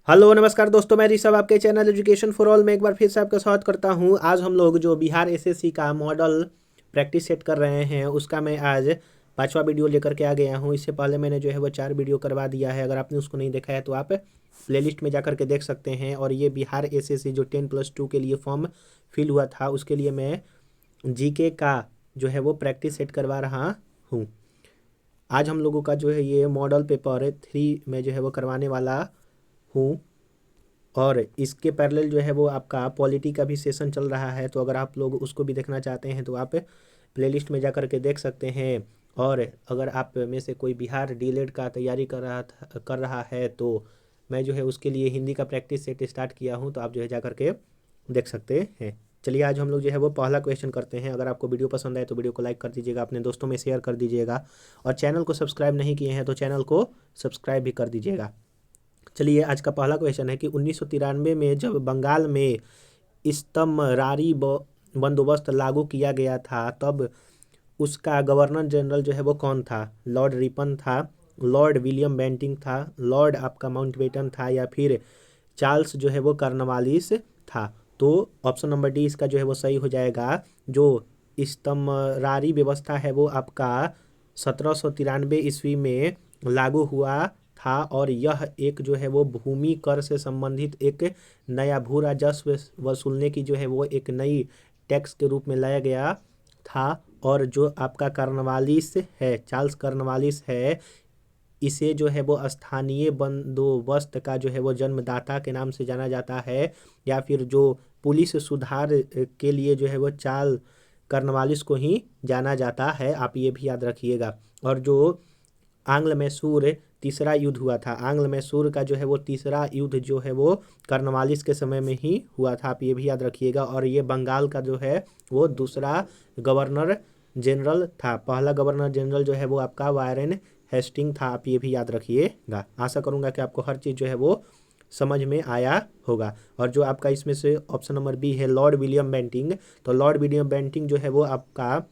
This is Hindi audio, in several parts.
हेलो नमस्कार दोस्तों, मैं ऋषभ आपके चैनल एजुकेशन फॉर ऑल में एक बार फिर से आपका स्वागत करता हूं। आज हम लोग जो बिहार एसएससी का मॉडल प्रैक्टिस सेट कर रहे हैं उसका मैं आज पांचवा वीडियो लेकर के आ गया हूं। इससे पहले मैंने जो है वो 4 वीडियो करवा दिया है। अगर आपने उसको नहीं देखा है तो आप प्लेलिस्ट में जा कर के देख सकते हैं। और ये बिहार एसएससी जो 10+2 के लिए फॉर्म फिल हुआ था उसके लिए मैं जीके का जो है वो प्रैक्टिस सेट करवा रहा हूँ। आज हम लोगों का जो है ये मॉडल पेपर 3 में जो है वो करवाने वाला हूँ। और इसके पैरेलल जो है वो आपका पॉलिटी का भी सेशन चल रहा है, तो अगर आप लोग उसको भी देखना चाहते हैं तो आप प्लेलिस्ट में जा कर के देख सकते हैं। और अगर आप में से कोई बिहार डीएलएड का तैयारी कर रहा है तो मैं जो है उसके लिए हिंदी का प्रैक्टिस सेट स्टार्ट किया हूँ, तो आप जो है जा कर के देख सकते हैं। चलिए आज हम लोग जो है वो पहला क्वेश्चन करते हैं। अगर आपको वीडियो पसंद आए तो वीडियो को लाइक कर दीजिएगा, अपने दोस्तों में शेयर कर दीजिएगा, और चैनल को सब्सक्राइब नहीं किए हैं तो चैनल को सब्सक्राइब भी कर दीजिएगा। चलिए आज का पहला क्वेश्चन है कि 1993 में जब बंगाल में इस्तमरारी बंदोबस्त लागू किया गया था तब उसका गवर्नर जनरल जो है वो कौन था? लॉर्ड रिपन था, लॉर्ड विलियम बेंटिंक था, लॉर्ड आपका माउंटबेटन था, या फिर चार्ल्स जो है वो कॉर्नवालिस था? तो ऑप्शन नंबर डी इसका जो है वो सही हो जाएगा। जो इस्तमरारी व्यवस्था है वो आपका 1793 ईस्वी में लागू हुआ था, और यह एक जो है वो भूमि कर से संबंधित एक नया भू राजस्व वसूलने की जो है वो एक नई टैक्स के रूप में लाया गया था। और जो आपका कॉर्नवालिस है, चार्ल्स कॉर्नवालिस है, इसे जो है वो स्थानीय बंदोबस्त का जो है वो जन्मदाता के नाम से जाना जाता है, या फिर जो पुलिस सुधार के लिए जो है वो चार्ल्स कॉर्नवालिस को ही जाना जाता है। आप ये भी याद रखिएगा। और जो आंग्ल मैसूर तीसरा युद्ध हुआ था, आंग्ल मैसूर का जो है वो तीसरा युद्ध जो है वो कॉर्नवालिस के समय में ही हुआ था, आप ये भी याद रखिएगा। और ये बंगाल का जो है वो दूसरा गवर्नर जनरल था। पहला गवर्नर जनरल जो है वो आपका वारेन हेस्टिंग था, आप ये भी याद रखिएगा। आशा करूंगा कि आपको हर चीज़ जो है वो समझ में आया होगा। और जो आपका इसमें से ऑप्शन नंबर बी है लॉर्ड विलियम बेंटिंक, तो लॉर्ड विलियम बेंटिंक जो है वो आपका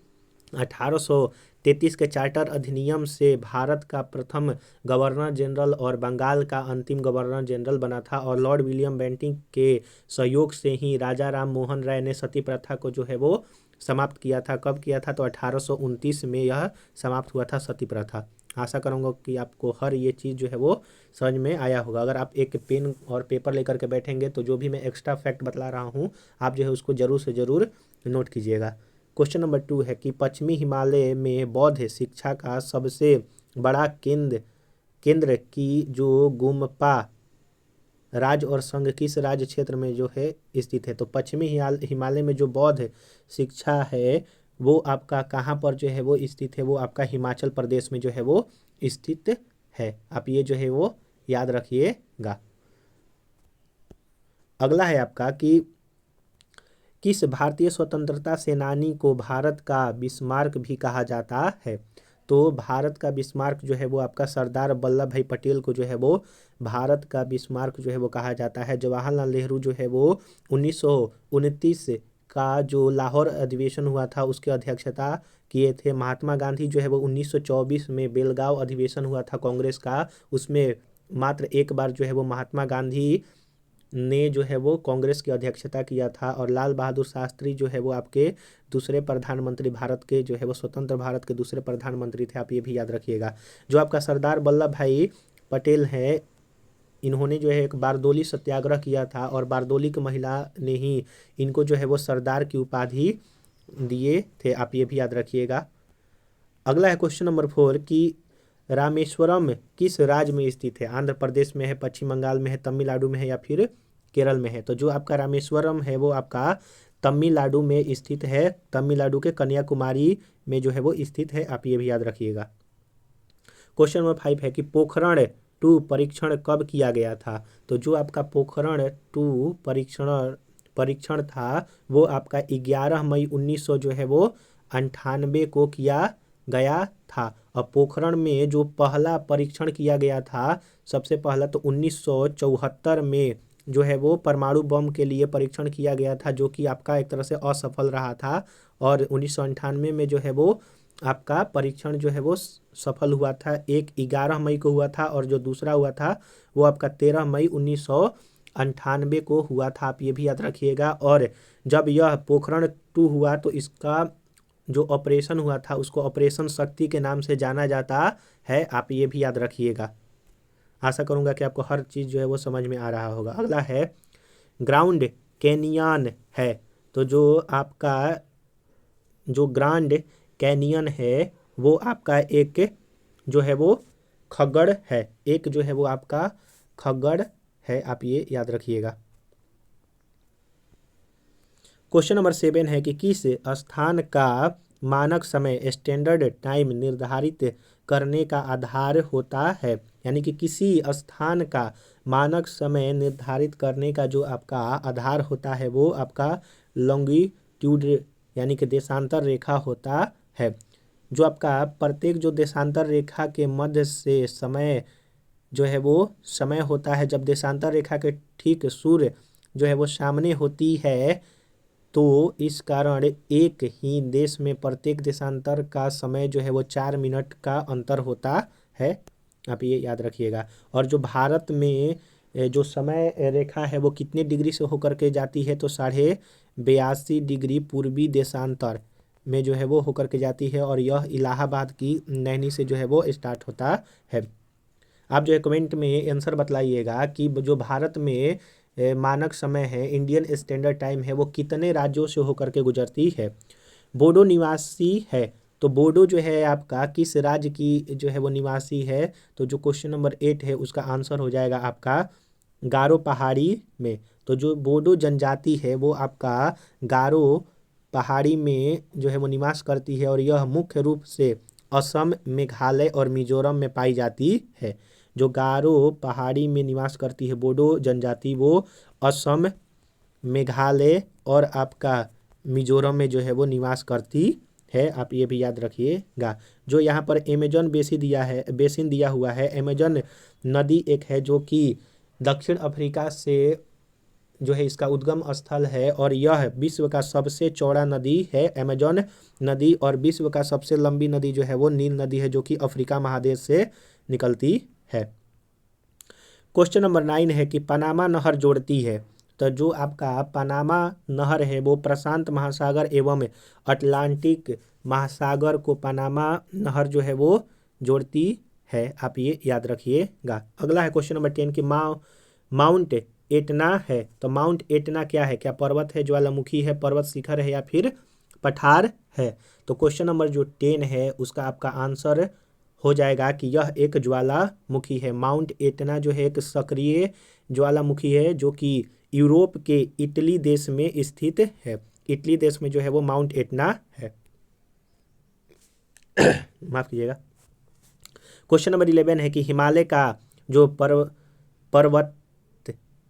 1833 के चार्टर अधिनियम से भारत का प्रथम गवर्नर जनरल और बंगाल का अंतिम गवर्नर जनरल बना था। और लॉर्ड विलियम बेंटिंक के सहयोग से ही राजा राम मोहन राय ने सती प्रथा को जो है वो समाप्त किया था। कब किया था? तो 1829 में यह समाप्त हुआ था सती प्रथा। आशा करूँगा कि आपको हर ये चीज़ जो है वो समझ में आया होगा। अगर आप एक पेन और पेपर लेकर के बैठेंगे तो जो भी मैं एक्स्ट्रा फैक्ट बतला रहा हूँ आप जो है उसको ज़रूर से ज़रूर नोट कीजिएगा। क्वेश्चन नंबर 2 है कि पश्चिमी हिमालय में बौद्ध शिक्षा का सबसे बड़ा केंद्र की जो गुम्पा राज्य और संघ किस राज्य क्षेत्र में जो है स्थित है? तो पश्चिमी हिमालय में जो बौद्ध शिक्षा है वो आपका कहाँ पर जो है वो स्थित है? वो आपका हिमाचल प्रदेश में जो है वो स्थित है। आप ये जो है वो याद रखिएगा। अगला है आपका कि किस भारतीय स्वतंत्रता सेनानी को भारत का बिस्मार्क भी कहा जाता है? तो भारत का बिस्मार्क जो है वो आपका सरदार वल्लभ भाई पटेल को जो है वो भारत का बिस्मार्क जो है वो कहा जाता है। जवाहरलाल नेहरू जो है वो 1929 का जो लाहौर अधिवेशन हुआ था उसकी अध्यक्षता किए थे। महात्मा गांधी जो है वो 1924 में बेलगांव अधिवेशन हुआ था कांग्रेस का, उसमें मात्र एक बार जो है वो महात्मा गांधी ने जो है वो कांग्रेस की अध्यक्षता किया था। और लाल बहादुर शास्त्री जो है वो आपके दूसरे प्रधानमंत्री, भारत के जो है वो स्वतंत्र भारत के दूसरे प्रधानमंत्री थे, आप ये भी याद रखिएगा। जो आपका सरदार वल्लभ भाई पटेल है, इन्होंने जो है एक बारदोली सत्याग्रह किया था, और बारदोली की महिला ने ही इनको जो है वो सरदार की उपाधि दिए थे, आप ये भी याद रखिएगा। अगला है क्वेश्चन नंबर 4 कि रामेश्वरम किस राज्य में स्थित है? आंध्र प्रदेश में है, पश्चिम बंगाल में है, तमिलनाडु में है, या फिर केरल में है? तो जो आपका रामेश्वरम है वो आपका तमिलनाडु में स्थित है। तमिलनाडु के कन्याकुमारी में जो है वो स्थित है, आप ये भी याद रखिएगा। क्वेश्चन नंबर 5 है कि पोखरण 2 परीक्षण कब किया गया था? तो जो आपका पोखरण 2 परीक्षण था वो आपका 11 मई 1900 जो है वो 98 को किया गया था। और पोखरण में जो पहला परीक्षण किया गया था सबसे पहला तो 1974 में जो है वो परमाणु बम के लिए परीक्षण किया गया था, जो कि आपका एक तरह से असफल रहा था। और 1998 में जो है वो आपका परीक्षण जो है वो सफल हुआ था। एक 11 मई को हुआ था और जो दूसरा हुआ था वो आपका 13 मई 1998 को हुआ था, आप ये भी याद रखिएगा। और जब यह पोखरण 2 हुआ तो इसका जो ऑपरेशन हुआ था उसको ऑपरेशन शक्ति के नाम से जाना जाता है, आप ये भी याद रखिएगा। आशा करूंगा कि आपको हर चीज़ जो है वो समझ में आ रहा होगा। अगला है ग्राउंड कैनियन है, तो जो आपका जो ग्रांड कैनियन है वो आपका एक जो है वो खग्गड़ है, एक जो है वो आपका खग्गड़ है, आप ये याद रखिएगा। क्वेश्चन नंबर 7 है कि किस स्थान का मानक समय स्टैंडर्ड टाइम निर्धारित करने का आधार होता है, यानी कि किसी स्थान का मानक समय निर्धारित करने का जो आपका आधार होता है वो आपका लॉन्गिट्यूड यानी कि देशांतर रेखा होता है। जो आपका प्रत्येक जो देशांतर रेखा के मध्य से समय जो है वो समय होता है, जब देशांतर रेखा के ठीक सूर्य जो है वो सामने होती है, तो इस कारण एक ही देश में प्रत्येक देशांतर का समय जो है वो 4 मिनट का अंतर होता है, आप ये याद रखिएगा। और जो भारत में जो समय रेखा है वो कितने डिग्री से होकर के जाती है, तो 82.5 डिग्री पूर्वी देशांतर में जो है वो होकर के जाती है, और यह इलाहाबाद की नैनी से जो है वो स्टार्ट होता है। आप जो है कमेंट में आंसर बतलाइएगा कि जो भारत में मानक समय है, इंडियन स्टैंडर्ड टाइम है, वो कितने राज्यों से होकर के गुजरती है। बोडो निवासी है, तो बोडो जो है आपका किस राज्य की जो है वो निवासी है, तो जो क्वेश्चन नंबर 8 है उसका आंसर हो जाएगा आपका गारो पहाड़ी में। तो जो बोडो जनजाति है वो आपका गारो पहाड़ी में जो है वो निवास करती है, और यह मुख्य रूप से असम, मेघालय और मिजोरम में पाई जाती है। जो गारो पहाड़ी में निवास करती है बोडो जनजाति वो असम, मेघालय और आपका मिजोरम में जो है वो निवास करती है, आप ये भी याद रखिएगा। जो यहाँ पर अमेजन बेसिन दिया हुआ है, अमेजन नदी एक है जो कि दक्षिण अफ्रीका से जो है इसका उद्गम स्थल है, और यह विश्व का सबसे चौड़ा नदी है अमेजन नदी, और विश्व का सबसे लंबी नदी जो है वो नील नदी है जो कि अफ्रीका महादेश से निकलती है। क्वेश्चन नंबर 9 है कि पनामा नहर जोड़ती है, तो जो आपका पनामा नहर है वो प्रशांत महासागर एवं अटलांटिक महासागर को पनामा नहर जो है वो जोड़ती है, आप ये याद रखिएगा। अगला है क्वेश्चन नंबर 10 कि माउंट एटना है, तो माउंट एटना क्या है, क्या पर्वत है, ज्वालामुखी है, पर्वत शिखर है या फिर पठार है। तो क्वेश्चन नंबर जो 10 है उसका आपका आंसर हो जाएगा कि यह एक ज्वालामुखी है। माउंट एटना जो है एक सक्रिय ज्वालामुखी है जो कि यूरोप के इटली देश में स्थित है। इटली देश में जो है वो माउंट एटना है। माफ कीजिएगा। क्वेश्चन नंबर 11 है कि हिमालय का जो पर्वत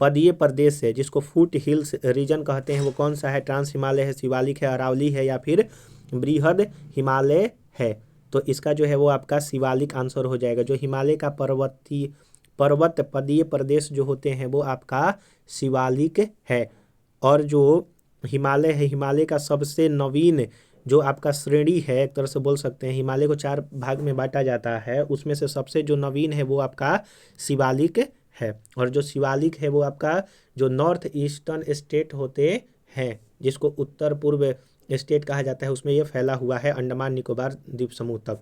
पदीय प्रदेश है जिसको फुट हिल्स रीजन कहते हैं वो कौन सा है। ट्रांस हिमालय है, शिवालिक है, अरावली है या फिर बृहद हिमालय है। तो इसका जो है वो आपका शिवालिक आंसर हो जाएगा। जो हिमालय का पर्वत पदीय प्रदेश जो होते हैं वो आपका शिवालिक है। और जो हिमालय है, हिमालय का सबसे नवीन जो आपका श्रेणी है, एक तरह से बोल सकते हैं हिमालय को 4 भाग में बांटा जाता है, उसमें से सबसे जो नवीन है वो आपका शिवालिक है। और जो शिवालिक है वो आपका जो नॉर्थ ईस्टर्न स्टेट होते हैं जिसको उत्तर पूर्व स्टेट कहा जाता है उसमें ये फैला हुआ है अंडमान निकोबार द्वीप समूह तक।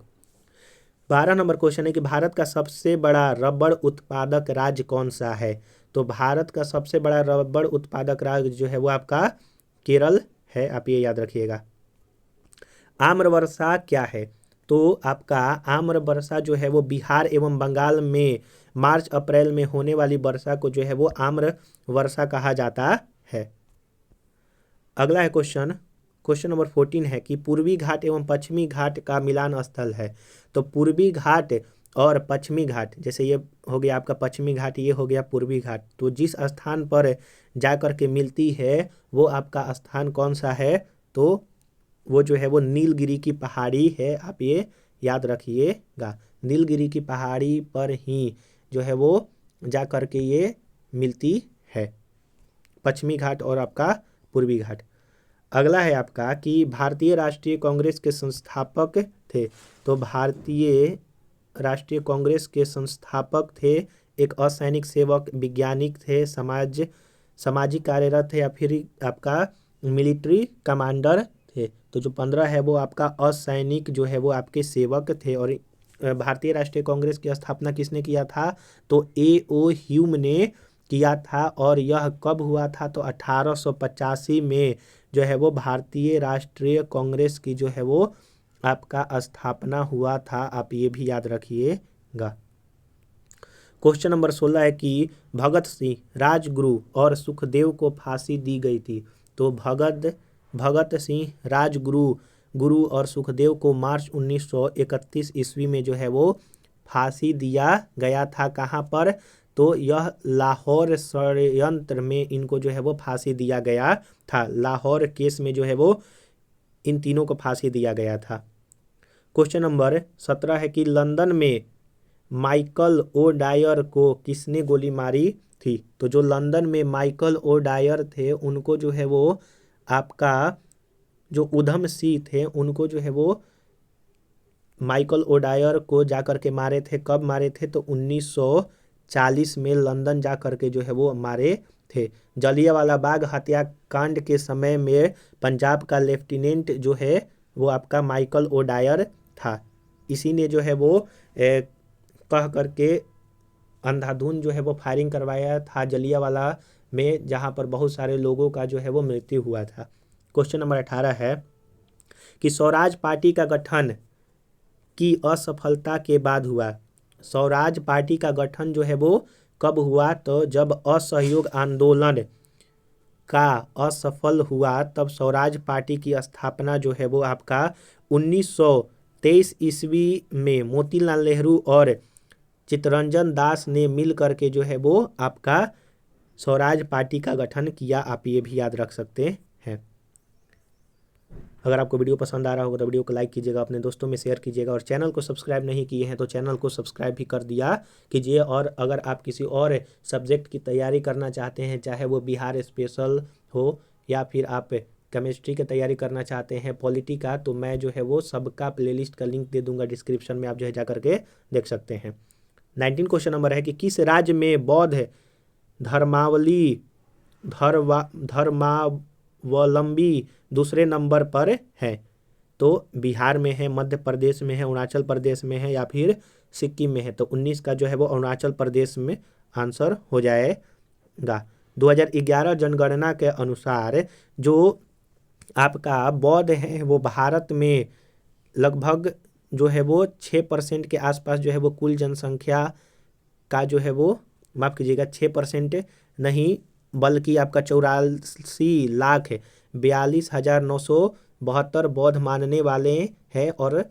12 नंबर क्वेश्चन है कि भारत का सबसे बड़ा रबड़ उत्पादक राज्य कौन सा है। तो भारत का सबसे बड़ा रबड़ उत्पादक राज्य जो है वो आपका केरल है, आप ये याद रखिएगा। आम्रवर्षा क्या है, तो आपका आम्रवर्षा जो है वो बिहार एवं बंगाल में मार्च अप्रैल में होने वाली वर्षा को जो है वो आम्र वर्षा कहा जाता है। अगला है क्वेश्चन नंबर 14 है कि पूर्वी घाट एवं पश्चिमी घाट का मिलान स्थल है। तो पूर्वी घाट और पश्चिमी घाट, जैसे ये हो गया आपका पश्चिमी घाट, ये हो गया पूर्वी घाट, तो जिस स्थान पर जा कर के मिलती है वो आपका स्थान कौन सा है, तो वो जो है वो नीलगिरी की पहाड़ी है, आप ये याद रखिएगा। नीलगिरी की पहाड़ी पर ही जो है वो जा कर के ये मिलती है, पश्चिमी घाट और आपका पूर्वी घाट। अगला है आपका कि भारतीय राष्ट्रीय कांग्रेस के संस्थापक थे। तो भारतीय राष्ट्रीय कांग्रेस के संस्थापक थे एक असैनिक सेवक, वैज्ञानिक थे, सामाजिक कार्यरत थे, या फिर आपका मिलिट्री कमांडर थे। तो जो 15 है वो आपका असैनिक जो है वो आपके सेवक थे। और भारतीय राष्ट्रीय कांग्रेस की स्थापना किसने किया था? तो A.O. ह्यूम ने किया था। और यह कब हुआ था? तो 1885 में जो है वो भारतीय राष्ट्रीय कांग्रेस की जो है वो आपका स्थापना हुआ था। आप ये भी याद रखिएगा। क्वेश्चन नंबर 16 है कि भगत सिंह, राजगुरु और सुखदेव को फांसी दी गई थी। तो भगत सिंह, गुरु और सुखदेव को मार्च 1931 ईस्वी में जो है वो फांसी दिया गया था। कहाँ पर? तो यह लाहौर षड्यंत्र में इनको जो है वो फांसी दिया गया था। लाहौर केस में जो है वो इन तीनों को फांसी दिया गया था। क्वेश्चन नंबर 17 है कि लंदन में माइकल ओ डायर को किसने गोली मारी थी? तो जो लंदन में माइकल ओ डायर थे उनको जो है वो आपका जो उधम सिंह थे उनको जो है वो माइकल ओ डायर को जाकर के मारे थे। कब मारे थे? तो 1940 में लंदन जा कर के जो है वो मारे थे। जलियांवाला बाग हत्याकांड के समय में पंजाब का लेफ्टिनेंट जो है वो आपका माइकल ओ डायर था। इसी ने जो है वो कह करके अंधाधुन जो है वो फायरिंग करवाया था जलियांवाला में, जहां पर बहुत सारे लोगों का जो है वो मृत्यु हुआ था। क्वेश्चन नंबर 18 है कि स्वराज पार्टी का गठन की असफलता के बाद हुआ। स्वराज पार्टी का गठन जो है वो कब हुआ? तो जब असहयोग आंदोलन का असफल हुआ तब स्वराज पार्टी की स्थापना जो है वो आपका 1923 ईस्वी में मोतीलाल नेहरू और चित्तरंजन दास ने मिल करके जो है वो आपका स्वराज पार्टी का गठन किया। आप ये भी याद रख सकते हैं। अगर आपको वीडियो पसंद आ रहा होगा तो वीडियो को लाइक कीजिएगा, अपने दोस्तों में शेयर कीजिएगा, और चैनल को सब्सक्राइब नहीं किए हैं तो चैनल को सब्सक्राइब भी कर दिया कीजिए। और अगर आप किसी और सब्जेक्ट की तैयारी करना चाहते हैं, चाहे वो बिहार स्पेशल हो या फिर आप केमिस्ट्री की तैयारी करना चाहते हैं, पॉलिटी का, तो मैं जो है वो सबका प्लेलिस्ट का लिंक दे दूंगा डिस्क्रिप्शन में, आप जो है जा करके देख सकते हैं। 19 क्वेश्चन नंबर है कि किस राज्य में बौद्ध धर्मावलंबी दूसरे नंबर पर है? तो बिहार में है, मध्य प्रदेश में है, अरुणाचल प्रदेश में है, या फिर सिक्किम में है। तो 19 का जो है वो अरुणाचल प्रदेश में आंसर हो जाएगा। 2011 जनगणना के अनुसार जो आपका बौद्ध है वो भारत में लगभग जो है वो 6% के आसपास जो है वो कुल जनसंख्या का जो है वो, माफ़ कीजिएगा, 6% नहीं बल्कि आपका 84,42,972 बौद्ध मानने वाले हैं। और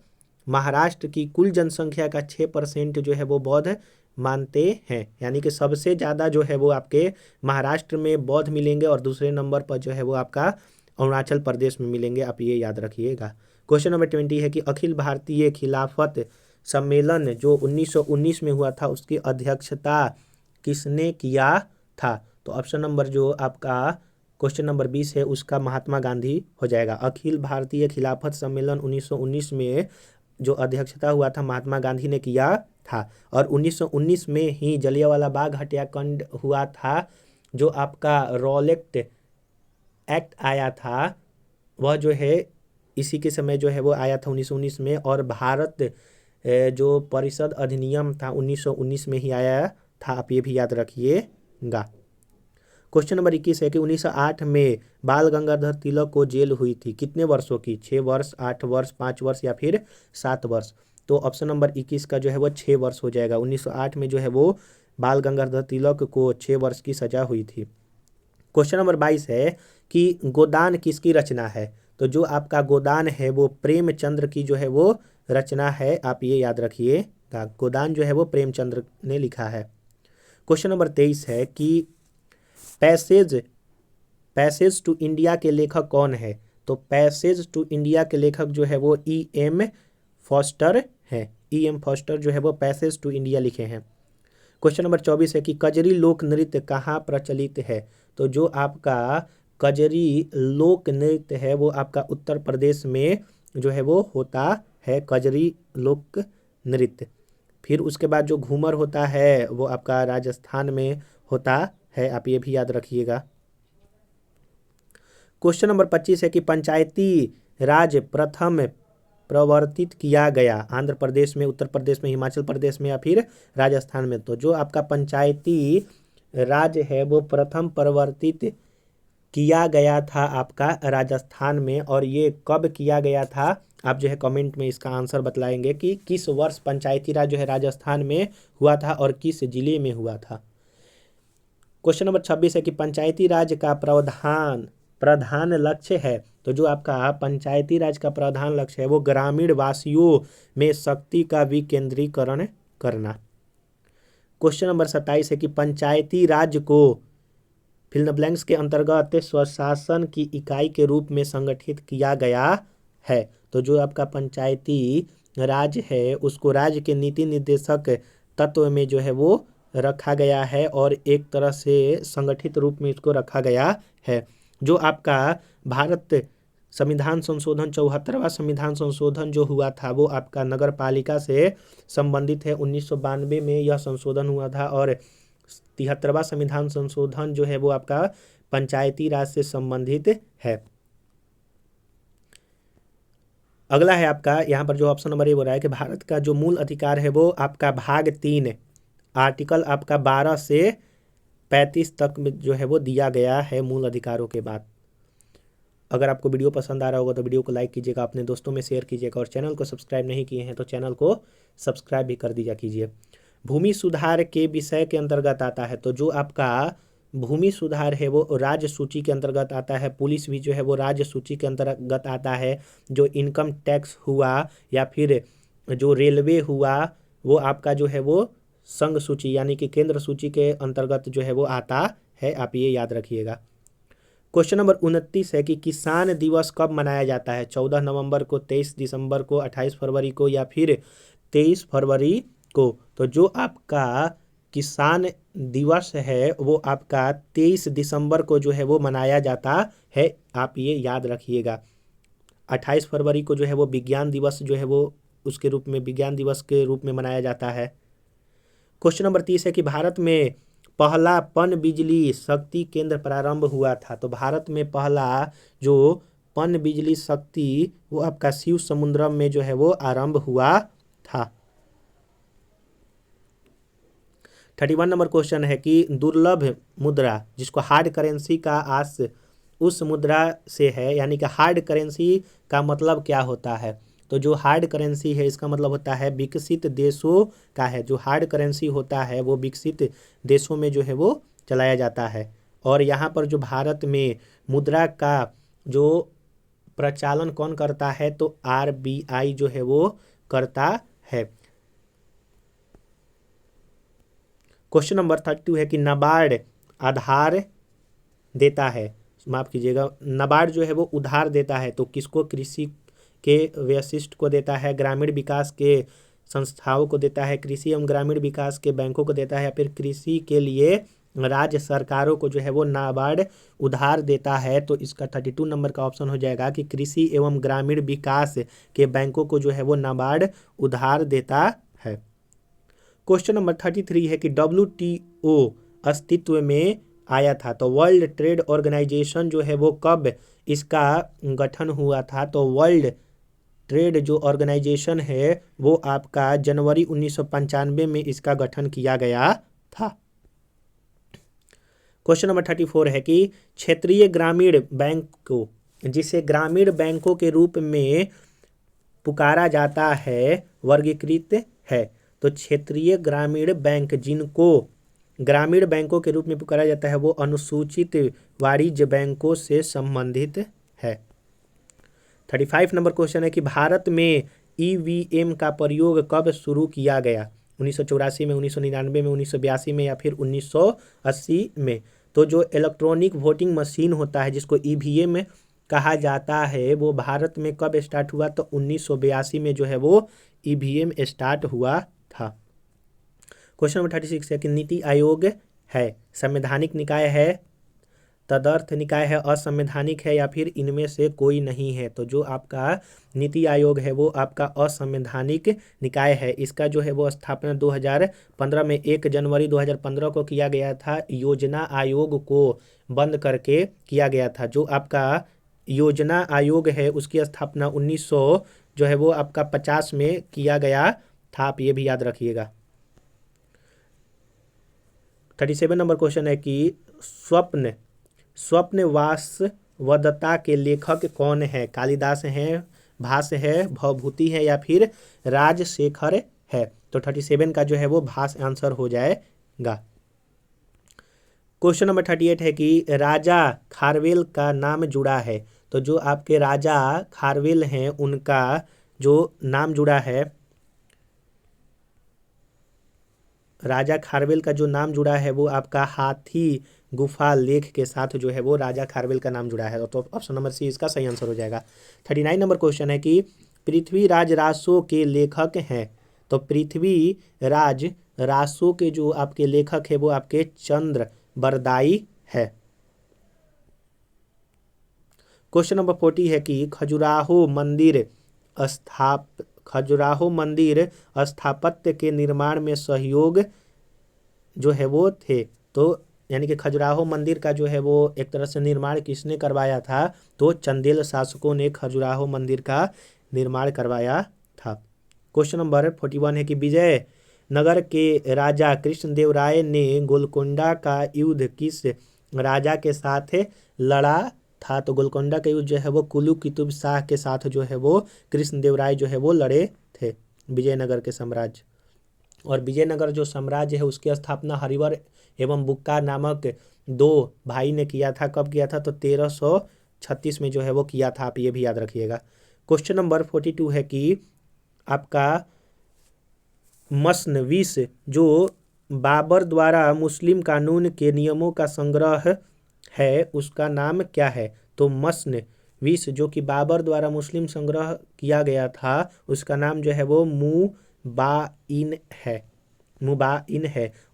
महाराष्ट्र की कुल जनसंख्या का 6% जो है वो बौद्ध मानते हैं। यानी कि सबसे ज़्यादा जो है वो आपके महाराष्ट्र में बौद्ध मिलेंगे और दूसरे नंबर पर जो है वो आपका अरुणाचल प्रदेश में मिलेंगे। आप ये याद रखिएगा। क्वेश्चन नंबर 20 है कि अखिल भारतीय खिलाफत सम्मेलन जो 1919 में हुआ था उसकी अध्यक्षता किसने किया था? तो ऑप्शन नंबर जो आपका क्वेश्चन नंबर 20 है उसका महात्मा गांधी हो जाएगा। अखिल भारतीय खिलाफत सम्मेलन 1919 में जो अध्यक्षता हुआ था महात्मा गांधी ने किया था। और 1919 में ही जलियांवाला बाग हत्याकांड हुआ था। जो आपका रॉलेट एक्ट आया था वह जो है इसी के समय जो है वो आया था 1919 में। और भारत जो परिषद अधिनियम था 1919 में ही आया था। आप ये भी याद रखिएगा। क्वेश्चन नंबर 21 है कि 1908 में बाल गंगाधर तिलक को जेल हुई थी, कितने वर्षों की? 6 वर्ष, 8 वर्ष, 5 वर्ष या फिर 7 वर्ष? तो ऑप्शन नंबर 21 का जो है वो 6 वर्ष हो जाएगा। 1908 में जो है वो बाल गंगाधर तिलक को 6 वर्ष की सजा हुई थी। क्वेश्चन नंबर 22 है कि गोदान किसकी रचना है? तो जो आपका गोदान है वो प्रेमचंद्र की जो है वो रचना है। आप ये याद रखिएगा, गोदान जो है वो प्रेमचंद्र ने लिखा है। क्वेश्चन नंबर 23 है कि पैसेज टू इंडिया के लेखक कौन है? तो पैसेज टू इंडिया के लेखक जो है वो E.M. फॉस्टर है। E.M. फॉस्टर जो है वो पैसेज टू इंडिया लिखे हैं। क्वेश्चन नंबर 24 है कि कजरी लोक नृत्य कहाँ प्रचलित है? तो जो आपका कजरी लोक नृत्य है वो आपका उत्तर प्रदेश में जो है वो होता है, कजरी लोक नृत्य। फिर उसके बाद जो घूमर होता है वो आपका राजस्थान में होता है, आप ये भी याद रखिएगा। क्वेश्चन नंबर 25 है कि पंचायती राज प्रथम प्रवर्तित किया गया आंध्र प्रदेश में, उत्तर प्रदेश में, हिमाचल प्रदेश में या फिर राजस्थान में। तो जो आपका पंचायती राज है वो प्रथम प्रवर्तित किया गया था आपका राजस्थान में। और ये कब किया गया था, आप जो है कमेंट में इसका आंसर बतलाएंगे कि किस वर्ष पंचायती राज जो है राजस्थान में हुआ था और किस जिले में हुआ था। क्वेश्चन नंबर 26 है कि पंचायती राज का प्रधान लक्ष्य है। तो जो आपका पंचायती राज का प्रधान लक्ष्य है वो ग्रामीण वासियों में शक्ति का विकेंद्रीकरण करना। क्वेश्चन नंबर 27 है कि पंचायती राज को फिल द ब्लैंक्स के अंतर्गत स्वशासन की इकाई के रूप में संगठित किया गया है। तो जो आपका पंचायती राज है उसको राज्य के नीति निर्देशक तत्व में जो है वो रखा गया है और एक तरह से संगठित रूप में इसको रखा गया है। जो आपका भारत संविधान संशोधन 74वां संविधान संशोधन जो हुआ था वो आपका नगर पालिका से संबंधित है। 1992 में यह संशोधन हुआ था और 73वां संविधान संशोधन जो है वो आपका पंचायती राज से संबंधित है। अगला है आपका यहाँ पर जो ऑप्शन नंबर ए हो रहा है कि भारत का जो मूल अधिकार है वो आपका भाग 3 आर्टिकल आपका 12 से 35 तक में जो है वो दिया गया है मूल अधिकारों के बाद। अगर आपको वीडियो पसंद आ रहा होगा तो वीडियो को लाइक कीजिएगा, अपने दोस्तों में शेयर कीजिएगा और चैनल को सब्सक्राइब नहीं किए हैं तो चैनल को सब्सक्राइब भी कर दीजिए कीजिए। भूमि सुधार के विषय के अंतर्गत आता है। तो जो आपका भूमि सुधार है वो राज्य सूची के अंतर्गत आता है। पुलिस भी जो है वो राज्य सूची के अंतर्गत आता है। जो इनकम टैक्स हुआ या फिर जो रेलवे हुआ वो आपका जो है वो संघ सूची यानी कि केंद्र सूची के अंतर्गत जो है वो आता है, आप ये याद रखिएगा। क्वेश्चन नंबर 29 है कि किसान दिवस कब मनाया जाता है। 14 नवंबर को, 23 दिसंबर को, 28 फरवरी को या फिर 23 फरवरी को। तो जो आपका किसान दिवस है वो आपका 23 दिसंबर को जो है वो मनाया जाता है, आप ये याद रखिएगा। 28 फरवरी को जो है वो विज्ञान दिवस जो है वो उसके रूप में विज्ञान दिवस के रूप में मनाया जाता है। क्वेश्चन नंबर 30 है कि भारत में पहला पन बिजली शक्ति केंद्र प्रारंभ हुआ था। तो भारत में पहला जो पन बिजली शक्ति वो आपका शिव समुद्रम में जो है वो आरंभ हुआ था। 31 नंबर क्वेश्चन है कि दुर्लभ मुद्रा जिसको हार्ड करेंसी का आस उस मुद्रा से है, यानी कि हार्ड करेंसी का मतलब क्या होता है। तो जो हार्ड करेंसी है इसका मतलब होता है विकसित देशों का है। जो हार्ड करेंसी होता है वो विकसित देशों में जो है वो चलाया जाता है। और यहाँ पर जो भारत में मुद्रा का जो प्रचालन कौन करता है तो RBI जो है वो करता है। क्वेश्चन नंबर 32 है कि नाबार्ड आधार देता है, माफ कीजिएगा, नाबार्ड जो है वो उधार देता है। तो किसको, कृषि के व्यवशिष्ट को देता है, ग्रामीण विकास के संस्थाओं को देता है, कृषि एवं ग्रामीण विकास के बैंकों को देता है या फिर कृषि के लिए राज्य सरकारों को जो है वो नाबार्ड उधार देता है। तो इसका 32 नंबर का ऑप्शन हो जाएगा कि कृषि एवं ग्रामीण विकास के बैंकों को जो है वो नाबार्ड उधार देता है। क्वेश्चन नंबर 33 है कि WTO अस्तित्व में आया था। तो वर्ल्ड ट्रेड ऑर्गेनाइजेशन जो है वो कब इसका गठन हुआ था। तो वर्ल्ड ट्रेड जो ऑर्गेनाइजेशन है वो आपका जनवरी 1995 में इसका गठन किया गया था। क्वेश्चन नंबर 34 है कि क्षेत्रीय ग्रामीण बैंक को जिसे ग्रामीण बैंकों के रूप में पुकारा जाता है वर्गीकृत है। तो क्षेत्रीय ग्रामीण बैंक जिनको ग्रामीण बैंकों के रूप में पुकारा जाता है वो अनुसूचित वाणिज्य बैंकों से संबंधित है। 35 नंबर क्वेश्चन है कि भारत में EVM का प्रयोग कब शुरू किया गया। 1984 में, 1999 में, 1982 में या फिर 1980 में। तो जो इलेक्ट्रॉनिक वोटिंग मशीन होता है जिसको EVM कहा जाता है वो भारत में कब स्टार्ट हुआ। तो 1982 में जो है वो EVM स्टार्ट हुआ था। क्वेश्चन नंबर 36 है कि नीति आयोग है संवैधानिक निकाय है तदर्थ निकाय है, असंवैधानिक है या फिर इनमें से कोई नहीं है। तो जो आपका नीति आयोग है वो आपका असंवैधानिक निकाय है। इसका जो है वो स्थापना 2015 में 1 जनवरी 2015 को किया गया था। योजना आयोग को बंद करके किया गया था। जो आपका योजना आयोग है उसकी स्थापना 1900 जो है वो आपका 50 में किया गया था। आप ये भी याद रखिएगा। 37 नंबर क्वेश्चन है कि स्वप्न वासवदत्ता के लेखक कौन है? कालिदास है, भास है, भवभूति है या फिर राजशेखर है? तो 37 का जो है वो भास आंसर हो जाएगा। क्वेश्चन नंबर 38 है कि राजा खारवेल का नाम जुड़ा है। तो जो आपके राजा खारवेल हैं उनका जो नाम जुड़ा है, राजा खारवेल का जो नाम जुड़ा है वो आपका हाथी गुफा लेख के साथ जो है वो राजा खारवेल का नाम जुड़ा है। तो ऑप्शन नंबर सी इसका सही आंसर हो जाएगा। 39 नंबर क्वेश्चन है कि पृथ्वीराज रासो के लेखक हैं। तो पृथ्वीराज रासो के जो आपके लेखक है वो आपके चंद्र बरदाई है। क्वेश्चन नंबर 40 है कि खजुराहो मंदिर स्थापत्य के निर्माण में सहयोग जो है वो थे। तो यानी कि खजुराहो मंदिर का जो है वो एक तरह से निर्माण किसने करवाया था? तो चंदेल शासकों ने खजुराहो मंदिर का निर्माण करवाया था। क्वेश्चन नंबर 41 है कि विजयनगर के राजा कृष्णदेवराय ने गोलकोंडा का युद्ध किस राजा के साथ लड़ा था? तो गोलकोंडा का युद्ध जो है वो कुल्लू कुतुब शाह के साथ जो है वो कृष्णदेवराय जो है वो लड़े थे, विजयनगर के साम्राज्य। और विजयनगर जो साम्राज्य है उसकी स्थापना हरिवर एवं बुक्का नामक 2 भाई ने किया था। कब किया था? तो 1336 में जो है वो किया था। आप ये भी याद रखिएगा। क्वेश्चन नंबर 42 है कि आपका मसनवीस जो बाबर द्वारा मुस्लिम कानून के नियमों का संग्रह है उसका नाम क्या है? तो मसनवीस जो कि बाबर द्वारा मुस्लिम संग्रह किया गया था उसका नाम जो है वो मुबाइन है।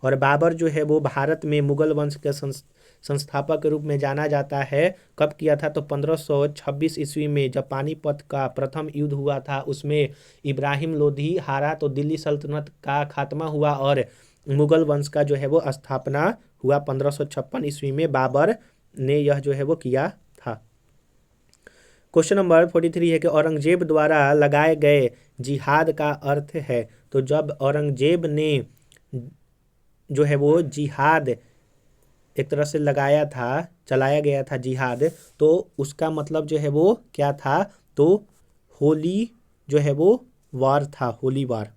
और बाबर जो है वो भारत में मुगल वंश के संस्थापक के रूप में जाना जाता है। कब किया था? तो 1526 ईस्वी में जब पानीपत का प्रथम युद्ध हुआ था उसमें इब्राहिम लोधी हारा तो दिल्ली सल्तनत का खात्मा हुआ और मुगल वंश का जो है वो स्थापना हुआ। 1556 ईस्वी में बाबर ने यह जो है वो किया था। क्वेश्चन नंबर 43 है कि औरंगजेब द्वारा लगाए गए जिहाद का अर्थ है। तो जब औरंगजेब ने जो है वो जिहाद एक तरह से चलाया गया था जिहाद, तो उसका मतलब जो है वो क्या था? तो होली जो है वो वार था, होली वार।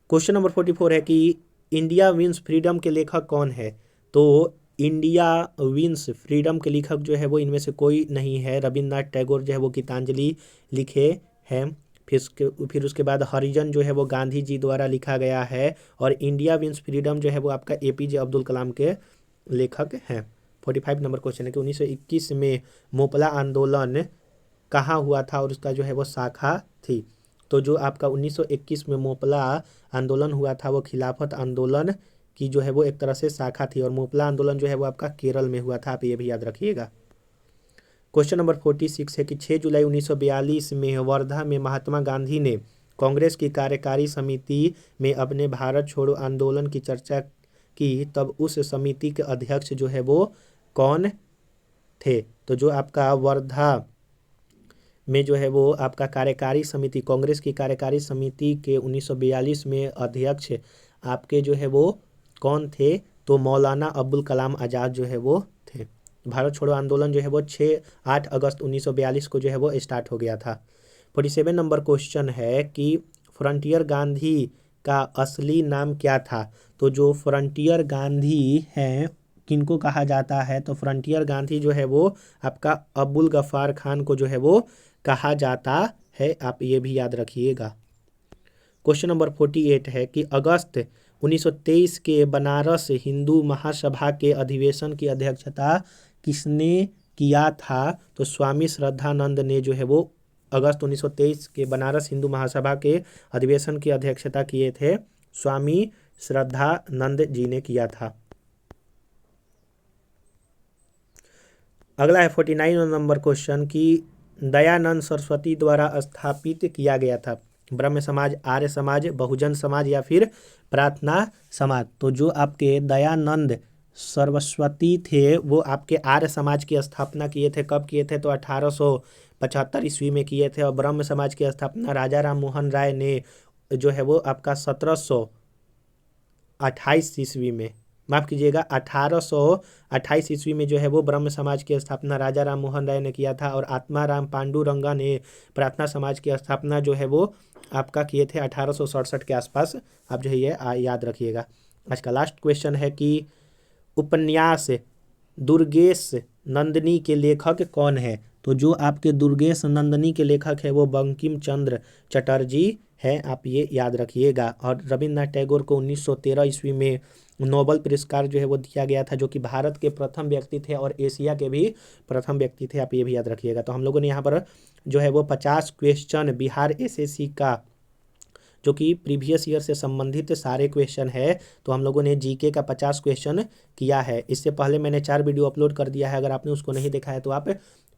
क्वेश्चन नंबर 44 है कि इंडिया विंस फ्रीडम के लेखक कौन है? तो इंडिया विंस फ्रीडम के लेखक जो है वो इनमें से कोई नहीं है। रविन्द्रनाथ टैगोर जो है वो गीतांजलि लिखे हैं। फिर उसके बाद हरिजन जो है वो गांधी जी द्वारा लिखा गया है। और इंडिया विंस फ्रीडम जो है वो आपका एपीजे अब्दुल कलाम के लेखक हैं। 45 नंबर क्वेश्चन है कि 1921 में मोपला आंदोलन कहाँ हुआ था और उसका जो है वो शाखा थी? तो जो आपका 1921 में मोपला आंदोलन हुआ था वो खिलाफत आंदोलन की जो है वो एक तरह से शाखा थी। और मोपला आंदोलन जो है वो आपका केरल में हुआ था। आप ये भी याद रखिएगा। क्वेश्चन नंबर 46 है कि 6 जुलाई 1942 में वर्धा में महात्मा गांधी ने कांग्रेस की कार्यकारी समिति में अपने भारत छोड़ो आंदोलन की चर्चा की। तब उस समिति के अध्यक्ष जो है वो कौन थे? तो जो आपका वर्धा में जो है वो आपका कार्यकारी समिति, कांग्रेस की कार्यकारी समिति के 1942 में अध्यक्ष आपके जो है वो कौन थे? तो मौलाना अबुल कलाम आज़ाद जो है वो थे। भारत छोड़ो आंदोलन जो है वो 8 अगस्त 1942 को जो है वो स्टार्ट हो गया था। 47 नंबर क्वेश्चन है कि फ्रंटियर गांधी का असली नाम क्या था? तो जो फ्रंटियर गांधी हैं किनको कहा जाता है? तो फ्रंटियर गांधी जो है वो आपका अबुल गफ्फार खान को जो है वो कहा जाता है। आप ये भी याद रखिएगा। क्वेश्चन नंबर 48 है कि अगस्त 1923 के बनारस हिंदू महासभा के अधिवेशन की अध्यक्षता किसने किया था? तो स्वामी श्रद्धानंद ने जो है वो अगस्त 1923 के बनारस हिंदू महासभा के अधिवेशन की अध्यक्षता किए थे। स्वामी श्रद्धानंद जी ने किया था। अगला है 49 नंबर क्वेश्चन कि दयानंद सरस्वती द्वारा स्थापित किया गया था ब्रह्म समाज, आर्य समाज, बहुजन समाज या फिर प्रार्थना समाज। तो जो आपके दयानंद सरस्वती थे वो आपके आर्य समाज की स्थापना किए थे। कब किए थे? तो 1875 ईस्वी में किए थे। और ब्रह्म समाज की स्थापना राजा राम मोहन राय ने जो है वो आपका 1728 ईस्वी में, माफ़ कीजिएगा 1828 ईस्वी में जो है वो ब्रह्म समाज की स्थापना राजा राम मोहन राय ने किया था। और आत्माराम पांडुरंगा ने प्रार्थना समाज की स्थापना जो है वो आपका किए थे 1867 के आसपास। आप जो है ये याद रखिएगा। आज का लास्ट क्वेश्चन है कि उपन्यास दुर्गेश नंदिनी के लेखक कौन है? तो जो आपके दुर्गेश नंदिनी के लेखक है वो बंकिम चंद्र चटर्जी है, आप ये याद रखिएगा। और रविन्द्रनाथ टैगोर को 1913 ईस्वी में नोबेल पुरस्कार जो है वो दिया गया था, जो कि भारत के प्रथम व्यक्ति थे और एशिया के भी प्रथम व्यक्ति थे, आप ये भी याद रखिएगा। तो हम लोगों ने यहाँ पर जो है वो 50 क्वेश्चन बिहार एसएससी का जो कि प्रीवियस ईयर से संबंधित सारे क्वेश्चन है, तो हम लोगों ने जीके का 50 क्वेश्चन किया है। इससे पहले मैंने 4 वीडियो अपलोड कर दिया है, अगर आपने उसको नहीं देखा है तो आप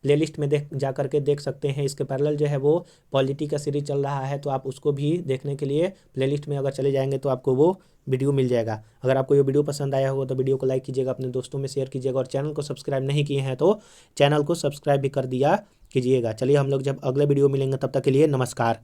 प्लेलिस्ट में जा करके देख सकते हैं। इसके पैरेलल जो है वो पॉलिटी का सीरीज चल रहा है, तो आप उसको भी देखने के लिए प्लेलिस्ट में अगर चले जाएंगे तो आपको वो वीडियो मिल जाएगा। अगर आपको ये वीडियो पसंद आया हो तो वीडियो को लाइक कीजिएगा, अपने दोस्तों में शेयर कीजिएगा और चैनल को सब्सक्राइब नहीं किए हैं तो चैनल को सब्सक्राइब भी कर दिया कीजिएगा। चलिए हम लोग जब अगले वीडियो मिलेंगे तब तक के लिए नमस्कार।